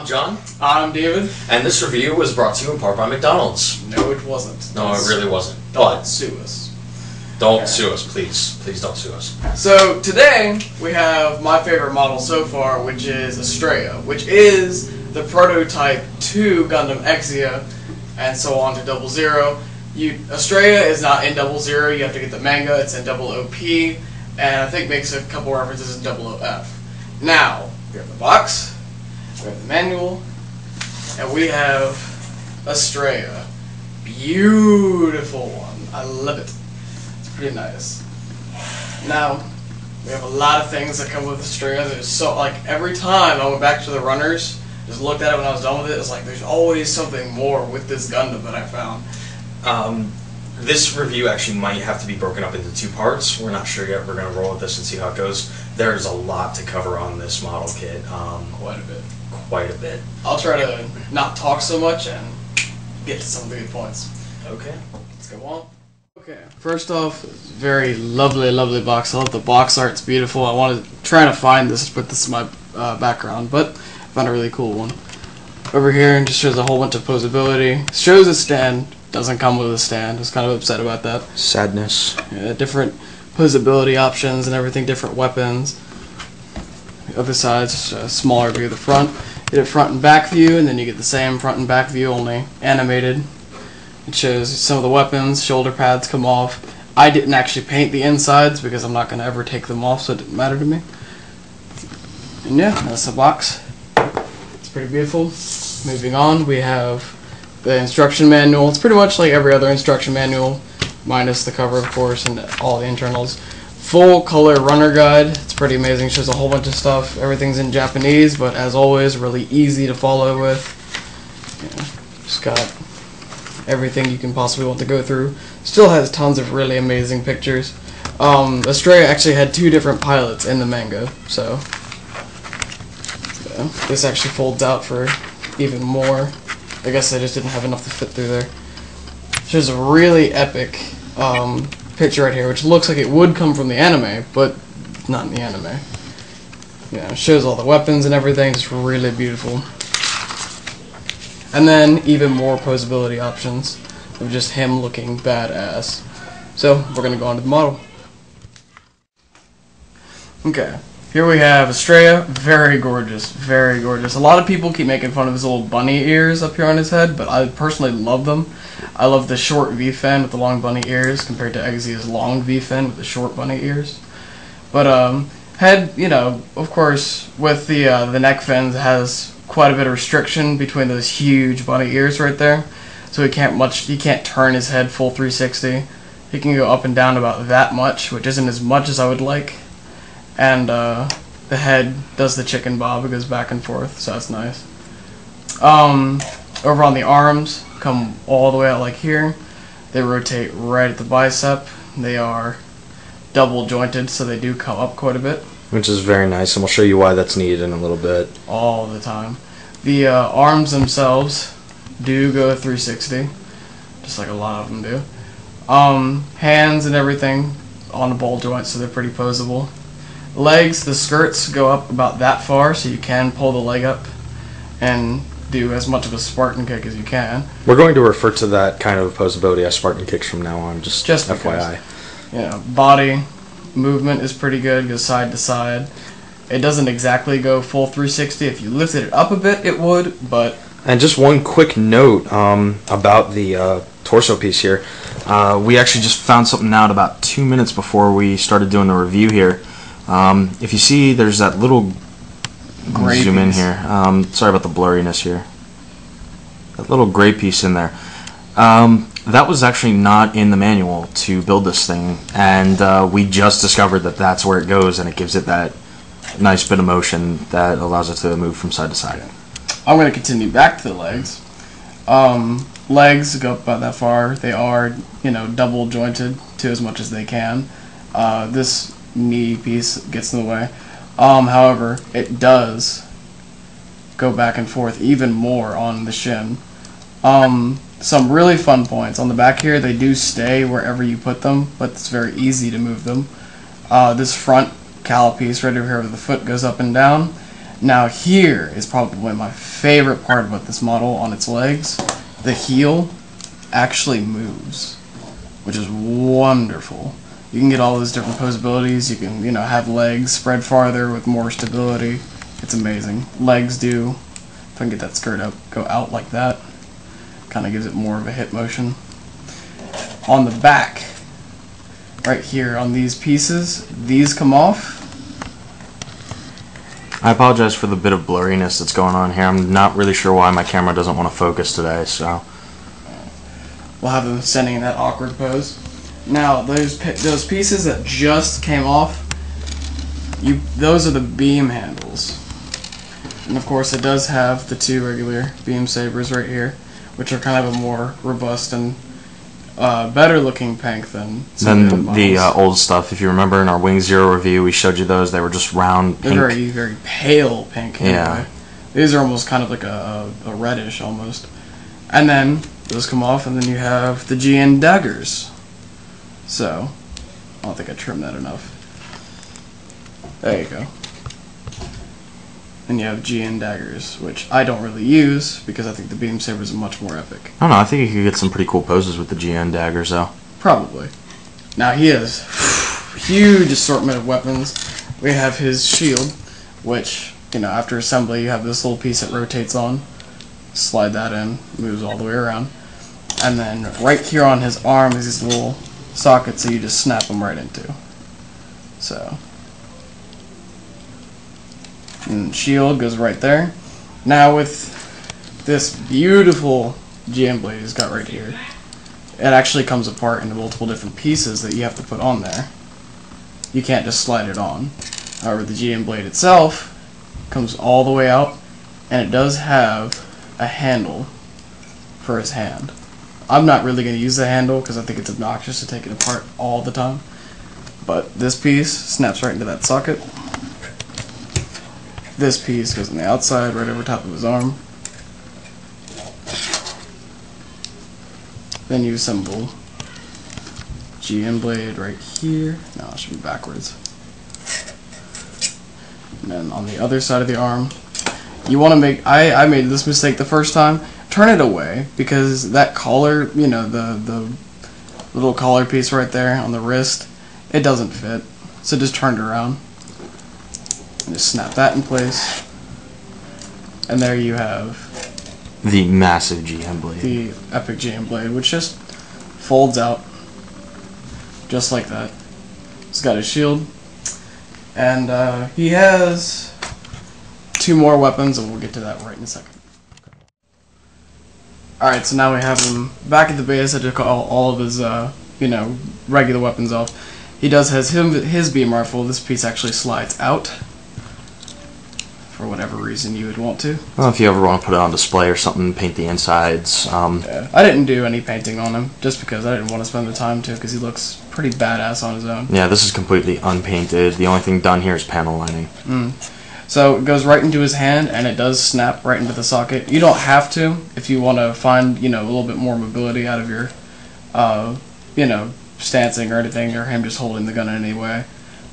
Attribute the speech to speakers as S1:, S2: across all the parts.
S1: John.
S2: I'm David.
S1: And this review was brought to you in part by McDonald's.
S2: No, it wasn't.
S1: No, it really wasn't.
S2: Don't sue us.
S1: Don't sue us, please. Please don't sue us.
S2: So, today, we have my favorite model so far, which is Astraea, which is the prototype to Gundam Exia, and so on to 00. Astraea is not in 00, you have to get the manga, it's in OOP, and I think makes a couple references in OOF. Now, we have the box, we have the manual, and we have Astraea. Beautiful one. I love it. It's pretty nice. Now, we have a lot of things that come with Astraea. There's so, like, every time I went back to the runners, just looked at it when I was done with it, it's like there's always something more with this Gundam that I found.
S1: This review actually might have to be broken up into two parts. We're not sure yet. We're going to roll with this and see how it goes. There's a lot to cover on this model kit.
S2: Quite a bit.
S1: Quite a bit.
S2: I'll try to not talk so much and get to some of the good points.
S1: Okay.
S2: Let's go on. Okay, first off, very lovely, lovely box. I love the box art. It's beautiful. I wanted to try to find this, put this in my background, but I found a really cool one. Over here, and just shows a whole bunch of posability. Shows a stand. Doesn't come with a stand. I was kind of upset about that.
S1: Sadness.
S2: Yeah, different posability options and everything, different weapons. The other side's a smaller view of the front. You get a front and back view, and then you get the same front and back view, only animated. It shows some of the weapons, shoulder pads come off. I didn't actually paint the insides because I'm not going to ever take them off, so it didn't matter to me. And yeah, that's the box. It's pretty beautiful. Moving on, we have the instruction manual. It's pretty much like every other instruction manual, minus the cover, of course, and all the internals. Full color runner guide. It's pretty amazing. It shows a whole bunch of stuff. Everything's in Japanese, but as always, really easy to follow with. Yeah, just got everything you can possibly want to go through. Still has tons of really amazing pictures. Astraea actually had two different pilots in the manga, so this actually folds out for even more. I guess I just didn't have enough to fit through there. Shows a really epic picture right here, which looks like it would come from the anime, but not in the anime. Yeah, it shows all the weapons and everything, just really beautiful. And then even more posability options of just him looking badass. So we're gonna go on to the model. Okay, here we have Astraea. Very gorgeous, very gorgeous. A lot of people keep making fun of his little bunny ears up here on his head, but I personally love them. I love the short V-fin with the long bunny ears compared to Exia's long V-fin with the short bunny ears. But head, you know, of course, with the neck fins, has quite a bit of restriction between those huge bunny ears right there. So he can't turn his head full 360. He can go up and down about that much, which isn't as much as I would like. And the head does the chicken bob, it goes back and forth, so that's nice. Over on the arms, come all the way out like here. They rotate right at the bicep. They are double jointed, so they do come up quite a bit.
S3: Which is very nice, and we'll show you why that's needed in a little bit.
S2: All the time. The arms themselves do go 360, just like a lot of them do. Hands and everything on the ball joint, so they're pretty posable. Legs, the skirts go up about that far, so you can pull the leg up and do as much of a Spartan kick as you can.
S3: We're going to refer to that kind of posability as Spartan kicks from now on, just FYI.
S2: Yeah, body movement is pretty good, goes side to side. It doesn't exactly go full 360. If you lifted it up a bit, it would, but...
S3: And just one quick note about the torso piece here. We actually just found something out about 2 minutes before we started doing the review here. If you see, there's that little...
S2: Gray
S3: zoom in
S2: piece.
S3: here. Sorry about the blurriness here. That little gray piece in there. That was actually not in the manual to build this thing, and we just discovered that that's where it goes, and it gives it that nice bit of motion that allows it to move from side to side.
S2: I'm going to continue back to the legs. Legs go up about that far. They are, double jointed to as much as they can. This knee piece gets in the way. However, it does go back and forth even more on the shin. Some really fun points. On the back here, they do stay wherever you put them, but it's very easy to move them. This front cowl piece right over here where the foot goes up and down. Now here is probably my favorite part about this model on its legs. The heel actually moves, which is wonderful. You can get all those different posabilities. You can, have legs spread farther with more stability. It's amazing. Legs do, if I can get that skirt up, go out like that. Kind of gives it more of a hip motion. On the back, right here on these pieces, these come off.
S3: I apologize for the bit of blurriness that's going on here. I'm not really sure why my camera doesn't want to focus today, so
S2: We'll have them standing in that awkward pose. Now, those pieces that just came off, those are the beam handles. And of course, it does have the two regular beam sabers right here, which are kind of a more robust and better looking tank than
S3: the old stuff. If you remember in our Wing Zero review, we showed you those. They were just round pink.
S2: They're very, very pale pink.
S3: Yeah.
S2: Anyway. These are almost kind of like a reddish almost. And then those come off, and then you have the GN daggers. So, I don't think I trimmed that enough. There you go. And you have GN daggers, which I don't really use because I think the beam sabers are much more epic.
S3: I don't know. I think you could get some pretty cool poses with the GN daggers, though.
S2: Probably. Now he has huge assortment of weapons. We have his shield, which, after assembly, you have this little piece that rotates on. Slide that in, moves all the way around. And then right here on his arm is these little sockets that you just snap them right into. So. And shield goes right there. Now with this beautiful GM blade he's got right here, it actually comes apart into multiple different pieces that you have to put on there. You can't just slide it on. However, the GM blade itself comes all the way out, and it does have a handle for his hand. I'm not really going to use the handle because I think it's obnoxious to take it apart all the time. But this piece snaps right into that socket. This piece goes on the outside, right over top of his arm. Then you assemble GM blade right here. No, it should be backwards. And then on the other side of the arm, you want to make, I made this mistake the first time, turn it away, because that collar, the little collar piece right there on the wrist, it doesn't fit. So just turn it around. And just snap that in place. And there you have
S3: the massive GM blade.
S2: The epic GM blade, which just folds out just like that. He's got his shield. And he has 2 more weapons, and we'll get to that right in a second. Alright, so now we have him back at the base. I took all of his, regular weapons off. He does has his beam rifle. This piece actually slides out for whatever reason you would want to.
S3: Well, if you ever want to put it on display or something, paint the insides.
S2: Yeah. I didn't do any painting on him, just because I didn't want to spend the time to, because he looks pretty badass on his own.
S3: Yeah, this is completely unpainted. The only thing done here is panel lining.
S2: So it goes right into his hand, and it does snap right into the socket. You don't have to if you want to find, a little bit more mobility out of your, stancing or anything, or him just holding the gun in any way.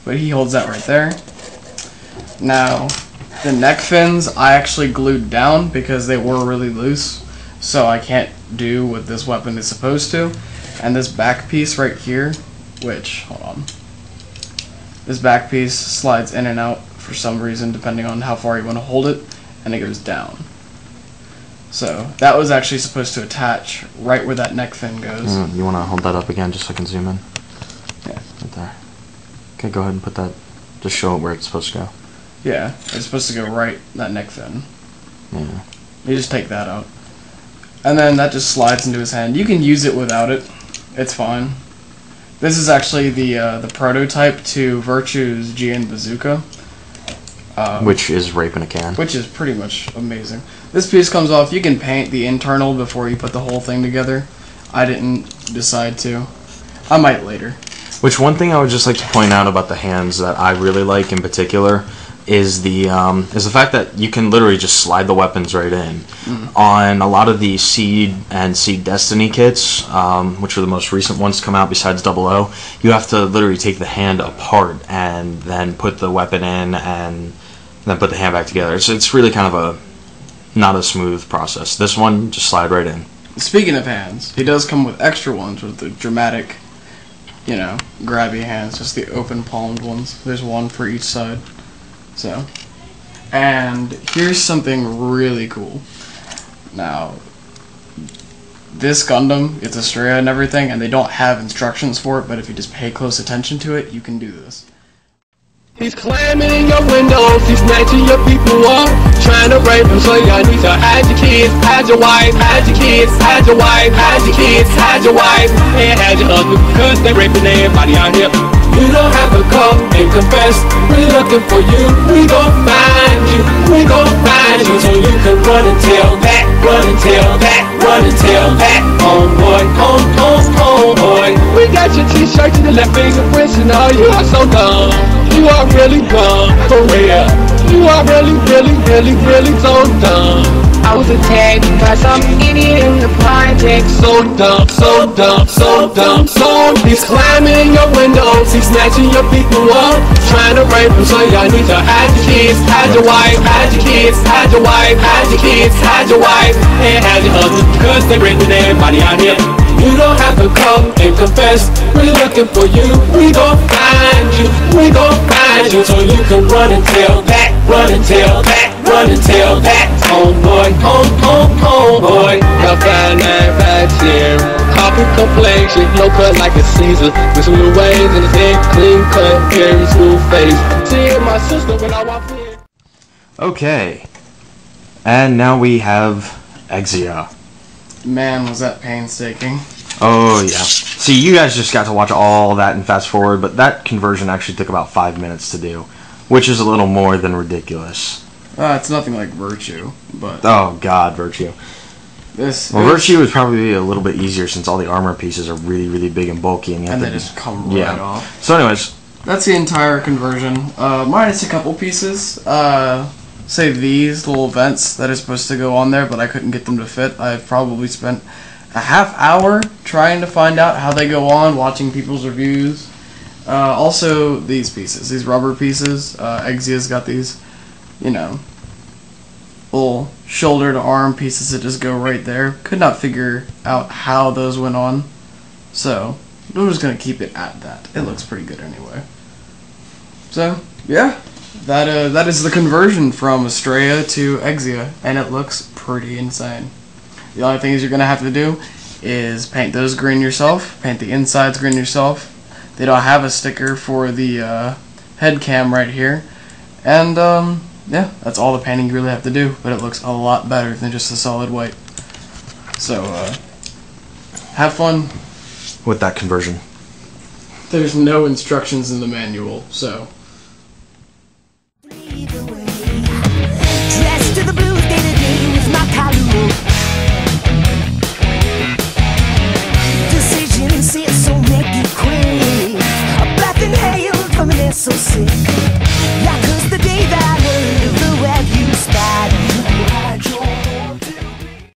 S2: But he holds that right there. Now, the neck fins I actually glued down because they were really loose, so I can't do what this weapon is supposed to. And this back piece right here, hold on. This back piece slides in and out for some reason, depending on how far you want to hold it, and it goes down. So that was actually supposed to attach right where that neck fin goes.
S3: You want to hold that up again just so I can zoom in?
S2: Yeah.
S3: Right there. Okay, go ahead and put that, just show it where it's supposed to go.
S2: Yeah, it's supposed to go right, that neck fin.
S3: Yeah.
S2: You just take that out. And then that just slides into his hand. You can use it without it. It's fine. This is actually the prototype to Virtue's GN Bazooka.
S3: which is rape in a can.
S2: Which is pretty much amazing. This piece comes off. You can paint the internal before you put the whole thing together. I didn't decide to. I might later.
S3: Which one thing I would just like to point out about the hands that I really like in particular is the fact that you can literally just slide the weapons right in. On a lot of the Seed and Seed Destiny kits, which are the most recent ones to come out besides 00, you have to literally take the hand apart and then put the weapon in and then put the hand back together. It's really kind of a not a smooth process. This one, just slide right in.
S2: Speaking of hands, he does come with extra ones with the dramatic, you know, grabby hands, just the open palmed ones. There's one for each side. So, and here's something really cool. Now, this Gundam, it's Astraea and everything, and they don't have instructions for it, but if you just pay close attention to it, you can do this.
S4: He's climbing your windows, he's snatching your people up, trying to rape them, so y'all need to hide your kids, hide your wife, hide your kids, hide your wife, hide your kids, hide your wife, and hide your husband, cause they raping everybody out here. You don't have to come and confess, we're looking for you, we gon' find you, we gon' find you, so you can run and tell that, run and tell that, run and tell that, homeboy, homeboy. We got your t-shirt to the left fingerprints and all, you are so dumb. You are really dumb, for real. You are really so dumb. I was attacked by some idiot in the project. So dumb, so dumb, so dumb, so he's climbing your windows, he's snatching your people up, trying to rape them, so y'all need to hide your kids, hide your wife, hide your kids, hide your wife, hide your kids, hide your wife, and hide your husband, cause they raping everybody out here. You don't have to come and confess, we're looking for you, we gon' find you, we gon' find you, so you can run and tell that, run and tell that, run and tell that, homeboy, homeboy. Got 5'9", 5'10", coffee complexion, no cut like a Caesar, with some new waves in his head, clean cut, very smooth face, seeing my sister when I walk in.
S3: Okay, and now we have Exia.
S2: Man, was that painstaking.
S3: Oh, yeah. See, you guys just got to watch all that and fast forward, but that conversion actually took about 5 minutes to do, which is a little more than ridiculous.
S2: It's nothing like Virtue, but...
S3: Oh, God, Virtue. Virtue would probably be a little bit easier since all the armor pieces are really big and bulky. And
S2: they just come right off.
S3: So anyways.
S2: That's the entire conversion, minus a couple pieces. Say these little vents that are supposed to go on there, but I couldn't get them to fit. I've probably spent a half hour trying to find out how they go on, watching people's reviews. Also, these pieces, these rubber pieces. Exia's got these, you know, little shoulder to arm pieces that just go right there. Could not figure out how those went on, so I'm just gonna keep it at that. It looks pretty good anyway. So yeah. That is the conversion from Astraea to Exia, and it looks pretty insane. The only things you're going to have to do is paint those green yourself, paint the insides green yourself. They don't have a sticker for the head cam right here, and yeah, that's all the painting you really have to do, but it looks a lot better than just a solid white. So, have fun
S3: with that conversion.
S2: There's no instructions in the manual, so